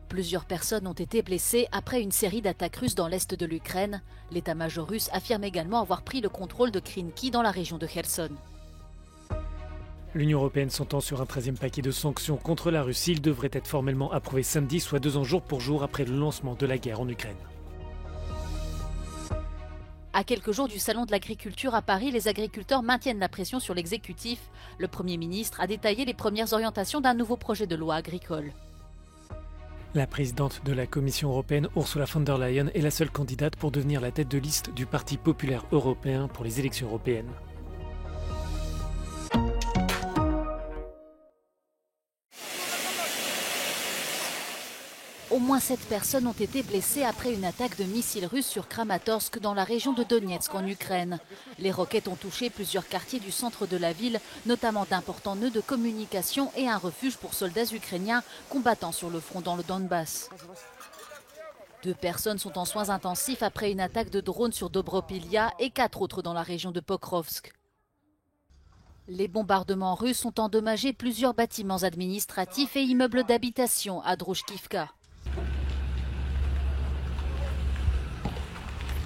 Plusieurs personnes ont été blessées après une série d'attaques russes dans l'est de l'Ukraine. L'état-major russe affirme également avoir pris le contrôle de Krynki dans la région de Kherson. L'Union européenne s'entend sur un 13e paquet de sanctions contre la Russie. Il devrait être formellement approuvé samedi, soit 2 ans jour pour jour après le lancement de la guerre en Ukraine. À quelques jours du salon de l'agriculture à Paris, les agriculteurs maintiennent la pression sur l'exécutif. Le Premier ministre a détaillé les premières orientations d'un nouveau projet de loi agricole. La présidente de la Commission européenne, Ursula von der Leyen, est la seule candidate pour devenir la tête de liste du Parti populaire européen pour les élections européennes. Au moins 7 personnes ont été blessées après une attaque de missiles russes sur Kramatorsk dans la région de Donetsk en Ukraine. Les roquettes ont touché plusieurs quartiers du centre de la ville, notamment d'importants nœuds de communication et un refuge pour soldats ukrainiens combattant sur le front dans le Donbass. 2 personnes sont en soins intensifs après une attaque de drone sur Dobropilia et 4 autres dans la région de Pokrovsk. Les bombardements russes ont endommagé plusieurs bâtiments administratifs et immeubles d'habitation à Druzhkivka.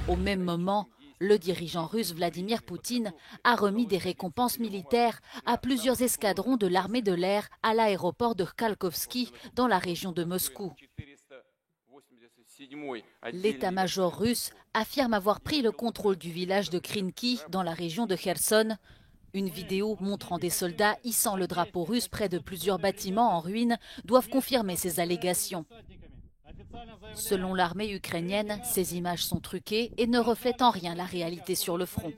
Au même moment, le dirigeant russe Vladimir Poutine a remis des récompenses militaires à plusieurs escadrons de l'armée de l'air à l'aéroport de Khalkovski dans la région de Moscou. L'état-major russe affirme avoir pris le contrôle du village de Krynki dans la région de Kherson. Une vidéo montrant des soldats hissant le drapeau russe près de plusieurs bâtiments en ruine doivent confirmer ces allégations. Selon l'armée ukrainienne, ces images sont truquées et ne reflètent en rien la réalité sur le front.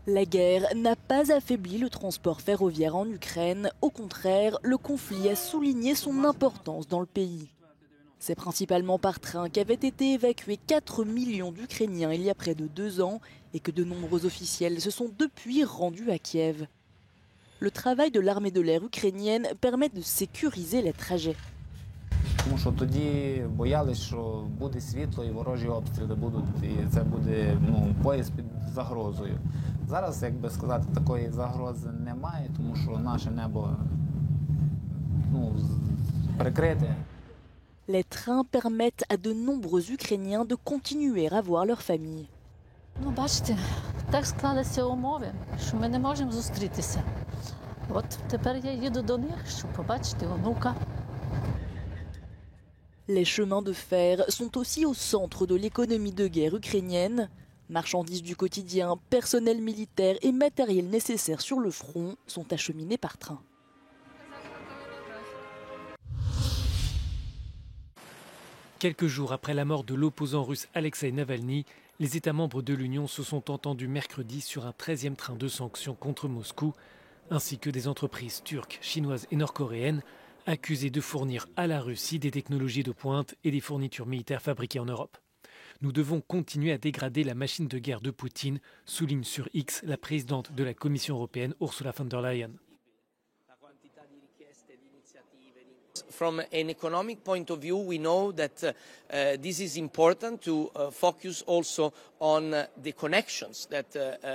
La guerre n'a pas affaibli le transport ferroviaire en Ukraine. Au contraire, le conflit a souligné son importance dans le pays. C'est principalement par train qu'avaient été évacués 4 millions d'Ukrainiens il y a près de 2 ans et que de nombreux officiels se sont depuis rendus à Kiev. Le travail de l'armée de l'air ukrainienne permet de sécuriser les trajets. Тому що тоді боялись, що буде світло і ворожі обстріли будуть, і це буде поїзд під загрозою. Зараз, як би сказати, такої загрози немає, тому що наше небо прикрите. Les trains permettent à de nombreux Ukrainiens de continuer à voir leur famille. Бачите, так склалися умови, що ми не можемо зустрітися. От тепер я їду до них, щоб побачити онука. Les chemins de fer sont aussi au centre de l'économie de guerre ukrainienne. Marchandises du quotidien, personnel militaire et matériel nécessaire sur le front sont acheminés par train. Quelques jours après la mort de l'opposant russe Alexei Navalny, les États membres de l'Union se sont entendus mercredi sur un 13e train de sanctions contre Moscou, ainsi que des entreprises turques, chinoises et nord-coréennes accusées de fournir à la Russie des technologies de pointe et des fournitures militaires fabriquées en Europe. Nous devons continuer à dégrader la machine de guerre de Poutine, souligne sur X la présidente de la Commission européenne Ursula von der Leyen. From an economic point of view, we know that this is important to focus also on the connections that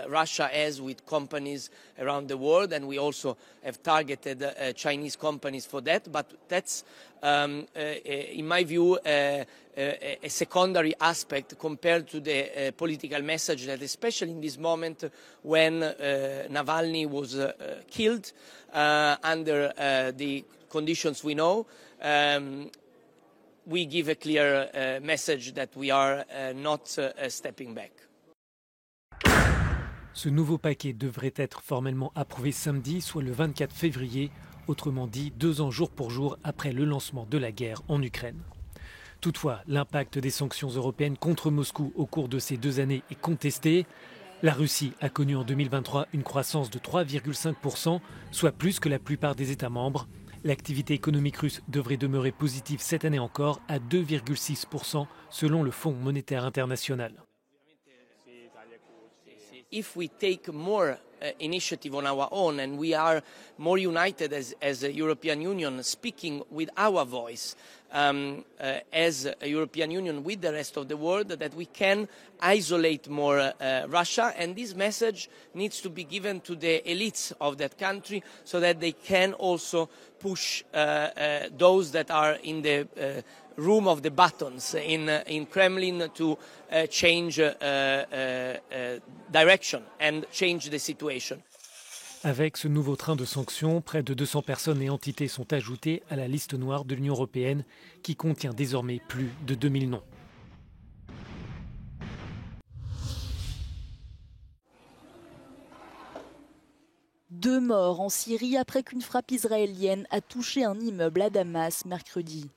Russia has with companies around the world, and we also have targeted Chinese companies for that. But that's, in my view, a secondary aspect compared to the political message that, especially in this moment when Navalny was killed under the conditions we know, we give a clear message that we are not stepping back. Ce nouveau paquet devrait être formellement approuvé samedi, soit le 24 février, autrement dit 2 ans jour pour jour après le lancement de la guerre en Ukraine. Toutefois, l'impact des sanctions européennes contre Moscou au cours de ces 2 années est contesté. La Russie a connu en 2023 une croissance de 3,5%, soit plus que la plupart des États membres. L'activité économique russe devrait demeurer positive cette année encore à 2,6% selon le Fonds monétaire international. If we take more initiative on our own and we are more united as a European Union, speaking with our voice, as a European Union with the rest of the world, that we can isolate more Russia, and this message needs to be given to the elites of that country so that they can also push those that are in the room of the buttons in Kremlin to change direction and change the situation. Avec ce nouveau train de sanctions, près de 200 personnes et entités sont ajoutées à la liste noire de l'Union européenne qui contient désormais plus de 2000 noms. Deux morts en Syrie après qu'une frappe israélienne a touché un immeuble à Damas mercredi.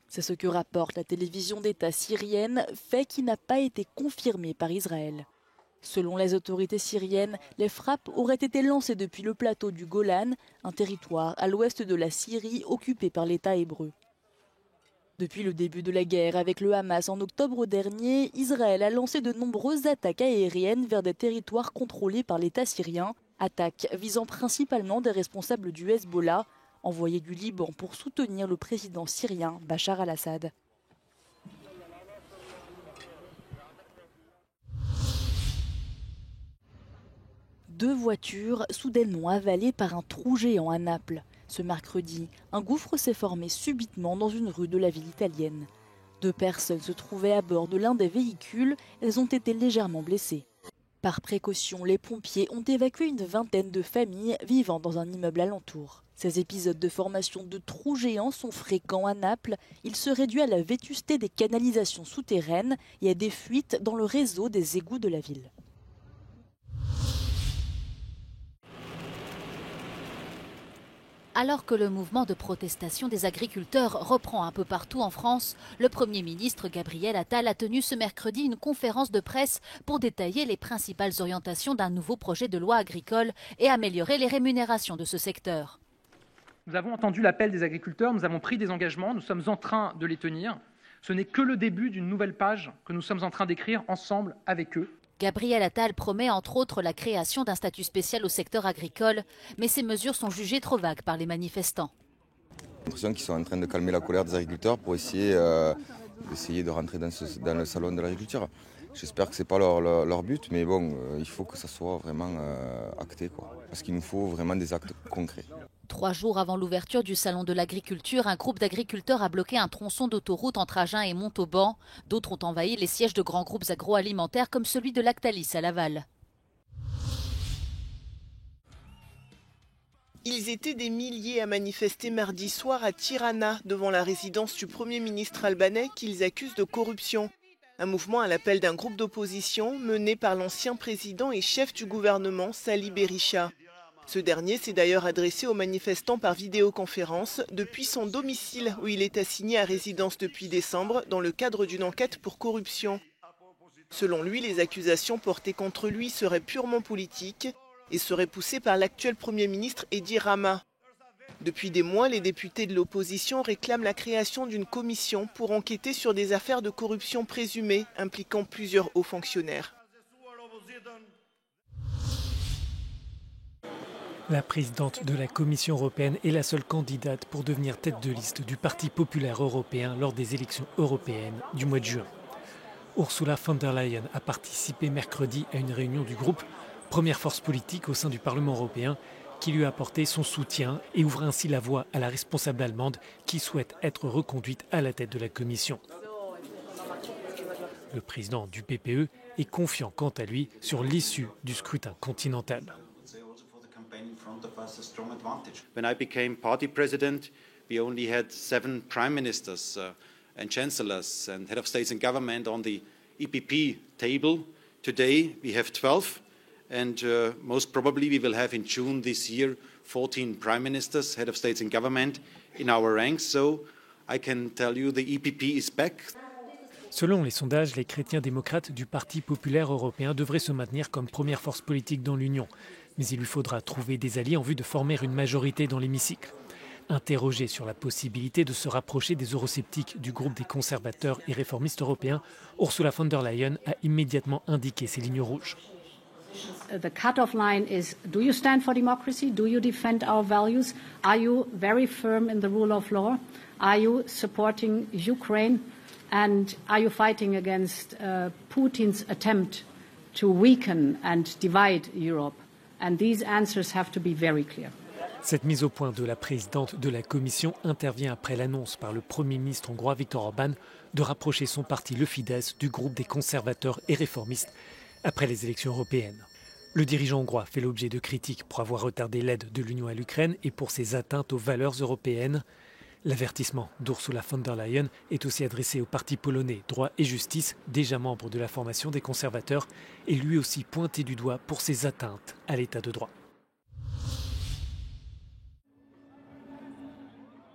C'est ce que rapporte la télévision d'État syrienne, fait qui n'a pas été confirmé par Israël. Selon les autorités syriennes, les frappes auraient été lancées depuis le plateau du Golan, un territoire à l'ouest de la Syrie occupé par l'État hébreu. Depuis le début de la guerre avec le Hamas en octobre dernier, Israël a lancé de nombreuses attaques aériennes vers des territoires contrôlés par l'État syrien, attaques visant principalement des responsables du Hezbollah, envoyés du Liban pour soutenir le président syrien Bachar al-Assad. Deux voitures soudainement avalées par un trou géant à Naples. Ce mercredi, un gouffre s'est formé subitement dans une rue de la ville italienne. Deux personnes se trouvaient à bord de l'un des véhicules, elles ont été légèrement blessées. Par précaution, les pompiers ont évacué une vingtaine de familles vivant dans un immeuble alentour. Ces épisodes de formation de trous géants sont fréquents à Naples. Ils seraient dus à la vétusté des canalisations souterraines et à des fuites dans le réseau des égouts de la ville. Alors que le mouvement de protestation des agriculteurs reprend un peu partout en France, le Premier ministre Gabriel Attal a tenu ce mercredi une conférence de presse pour détailler les principales orientations d'un nouveau projet de loi agricole et améliorer les rémunérations de ce secteur. Nous avons entendu l'appel des agriculteurs, nous avons pris des engagements, nous sommes en train de les tenir. Ce n'est que le début d'une nouvelle page que nous sommes en train d'écrire ensemble avec eux. Gabriel Attal promet entre autres la création d'un statut spécial au secteur agricole, mais ces mesures sont jugées trop vagues par les manifestants. J'ai l'impression qu'ils sont en train de calmer la colère des agriculteurs pour essayer de rentrer dans le salon de l'agriculture. J'espère que ce n'est pas leur but, mais bon, il faut que ça soit vraiment acté, parce qu'il nous faut vraiment des actes concrets. 3 jours avant l'ouverture du salon de l'agriculture, un groupe d'agriculteurs a bloqué un tronçon d'autoroute entre Agen et Montauban. D'autres ont envahi les sièges de grands groupes agroalimentaires comme celui de Lactalis à Laval. Ils étaient des milliers à manifester mardi soir à Tirana devant la résidence du Premier ministre albanais qu'ils accusent de corruption. Un mouvement à l'appel d'un groupe d'opposition mené par l'ancien président et chef du gouvernement Sali Berisha. Ce dernier s'est d'ailleurs adressé aux manifestants par vidéoconférence depuis son domicile où il est assigné à résidence depuis décembre dans le cadre d'une enquête pour corruption. Selon lui, les accusations portées contre lui seraient purement politiques et seraient poussées par l'actuel Premier ministre Edi Rama. Depuis des mois, les députés de l'opposition réclament la création d'une commission pour enquêter sur des affaires de corruption présumées impliquant plusieurs hauts fonctionnaires. La présidente de la Commission européenne est la seule candidate pour devenir tête de liste du Parti populaire européen lors des élections européennes du mois de juin. Ursula von der Leyen a participé mercredi à une réunion du groupe, première force politique au sein du Parlement européen, qui lui a apporté son soutien et ouvre ainsi la voie à la responsable allemande qui souhaite être reconduite à la tête de la Commission. Le président du PPE est confiant quant à lui sur l'issue du scrutin continental. When I became party president, we only had 7 prime ministers and chancellors and head of states and government on the EPP table. Today we have 12, and most probably we will have in June this year 14 prime ministers, head of states and government in our ranks. So I can tell you the EPP is back. Selon les sondages, les chrétiens démocrates du Parti populaire européen devraient se maintenir comme première force politique dans l'Union. Mais il lui faudra trouver des alliés en vue de former une majorité dans l'hémicycle. Interrogée sur la possibilité de se rapprocher des eurosceptiques du groupe des conservateurs et réformistes européens, Ursula von der Leyen a immédiatement indiqué ses lignes rouges. The cut-off line is, do you stand for democracy? Do you defend our values? Are you very firm in the rule of law? Are you supporting Ukraine? And are you fighting against Putin's attempt to weaken and divide Europe? And these answers have to be very clear. Cette mise au point de la présidente de la Commission intervient après l'annonce par le Premier ministre hongrois Viktor Orbán de rapprocher son parti, le Fidesz, du groupe des conservateurs et réformistes après les élections européennes. Le dirigeant hongrois fait l'objet de critiques pour avoir retardé l'aide de l'Union à l'Ukraine et pour ses atteintes aux valeurs européennes. L'avertissement d'Ursula von der Leyen est aussi adressé au parti polonais Droit et Justice, déjà membre de la formation des conservateurs, et lui aussi pointé du doigt pour ses atteintes à l'état de droit.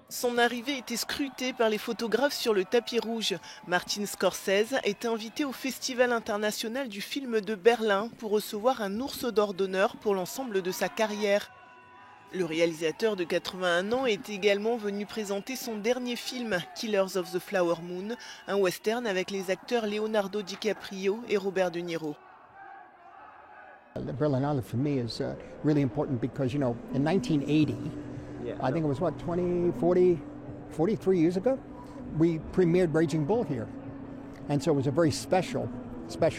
Son arrivée était scrutée par les photographes sur le tapis rouge. Martin Scorsese est invité au Festival international du film de Berlin pour recevoir un ours d'or d'honneur pour l'ensemble de sa carrière. Le réalisateur de 81 ans est également venu présenter son dernier film, Killers of the Flower Moon, un western avec les acteurs Leonardo DiCaprio et Robert De Niro. The Berlinale for me is really important because, you know, in 1980, I think it was, 43 years ago, we premiered Raging Bull here. And so it was a very special spot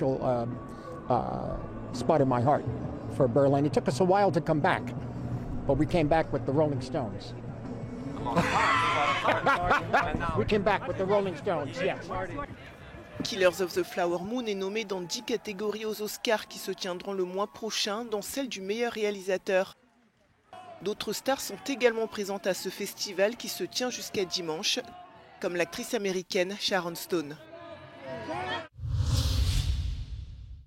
in my heart for Berlin. It took us a while to come back, but we came back with the Rolling Stones. We came back with the Rolling Stones, yes. Killers of the Flower Moon est nommé dans 10 catégories aux Oscars qui se tiendront le mois prochain, dont celle du meilleur réalisateur. D'autres stars sont également présentes à ce festival qui se tient jusqu'à dimanche, comme l'actrice américaine Sharon Stone.